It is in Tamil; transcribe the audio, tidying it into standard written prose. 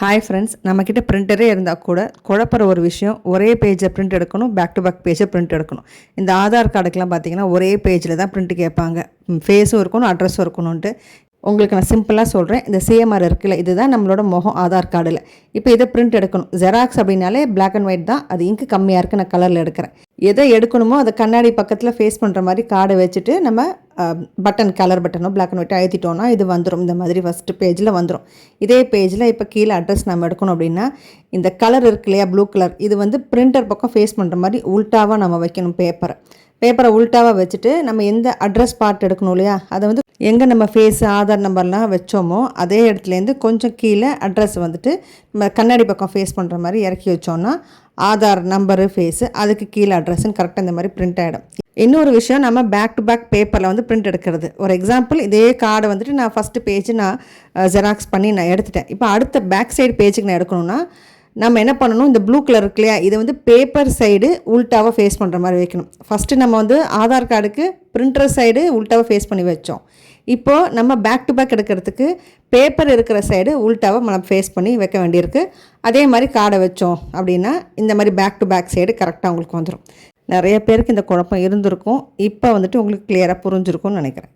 ஹாய் ஃப்ரெண்ட்ஸ், நம்மக்கிட்ட பிரிண்டரே இருந்தால் கூட குழப்பற ஒரு விஷயம், ஒரே பேஜை பிரிண்ட் எடுக்கணும், பேக் டு பேக் பேஜை பிரிண்ட் எடுக்கணும். இந்த ஆதார் கார்டுக்கெலாம் பார்த்திங்கன்னா ஒரே பேஜில் தான் பிரிண்ட் கேட்பாங்க. ஃபேஸும் இருக்கணும், அட்ரஸும் இருக்கணுன்ட்டு. உங்களுக்கு நான் சிம்பிளாக சொல்கிறேன். இந்த சிஎம்ஆர் இருக்குல்ல, இதுதான் நம்மளோட முகம் ஆதார் கார்டில். இப்போ இதை பிரிண்ட் எடுக்கணும். ஜெராக்ஸ் அப்படின்னாலே பிளாக் அண்ட் ஒயிட் தான். அது இங்கு கம்மியாக இருக்குது, நான் கலரில் எடுக்கிறேன். எதை எடுக்கணுமோ அதை கண்ணாடி பக்கத்தில் ஃபேஸ் பண்ணுற மாதிரி கார்டை வச்சுட்டு நம்ம பட்டன், கலர் பட்டனோ பிளாக் அண்ட் ஒயிட்டோ அழுத்திட்டோன்னா இது வந்துடும். இந்த மாதிரி ஃபஸ்ட்டு பேஜில் வந்துடும். இதே பேஜில் இப்போ கீழே அட்ரஸ் நம்ம எடுக்கணும் அப்படின்னா இந்த கலர் இருக்கு இல்லையா, ப்ளூ கலர், இது வந்து பிரிண்டர் பக்கம் ஃபேஸ் பண்ணுற மாதிரி உல்ட்டாவாக நம்ம வைக்கணும். பேப்பரை உல்ட்டாவாக வச்சுட்டு நம்ம எந்த அட்ரஸ் பார்ட் எடுக்கணும் இல்லையா, அதை வந்து எங்கே நம்ம ஃபேஸு ஆதார் நம்பர்லாம் வச்சோமோ அதே இடத்துலேருந்து கொஞ்சம் கீழே அட்ரஸ் வந்துட்டு நம்ம கண்ணாடி பக்கம் ஃபேஸ் பண்ணுற மாதிரி இறக்கி வச்சோன்னா ஆதார் நம்பரு, ஃபேஸு, அதுக்கு கீழே அட்ரஸ்ன்னு கரெக்டாக இந்த மாதிரி பிரிண்ட் ஆகிடும். இன்னொரு விஷயம், நம்ம பேக் டு பேக் பேப்பரில் வந்து பிரிண்ட் எடுக்கிறது. ஒரு எக்ஸாம்பிள், இதே கார்டை வந்துட்டு நான் ஃபஸ்ட்டு பேஜ் நான் ஜெராக்ஸ் பண்ணி நான் எடுத்துட்டேன். இப்போ அடுத்த பேக் சைடு பேஜுக்கு நான் எடுக்கணும்னா நம்ம என்ன பண்ணணும், இந்த ப்ளூ கலர் இருக்கு இல்லையா, இதை வந்து பேப்பர் சைடு உல்ட்டாவாக ஃபேஸ் பண்ணுற மாதிரி வைக்கணும். ஃபஸ்ட்டு நம்ம வந்து ஆதார் கார்டுக்கு பிரிண்டர் சைடு உல்ட்டாவாக ஃபேஸ் பண்ணி வச்சோம். இப்போது நம்ம பேக் டு பேக் எடுக்கிறதுக்கு பேப்பர் இருக்கிற சைடு உல்ட்டாவாக நம்ம ஃபேஸ் பண்ணி வைக்க வேண்டியிருக்கு. அதே மாதிரி கார்டை வச்சோம் அப்படின்னா இந்த மாதிரி பேக் டு பேக் சைடு கரெக்டாக உங்களுக்கு வந்துடும். நிறைய பேருக்கு இந்த குழப்பம் இருந்திருக்கும். இப்போ வந்துட்டு உங்களுக்கு கிளியராக புரிஞ்சிருக்கும்னு நினைக்கிறேன்.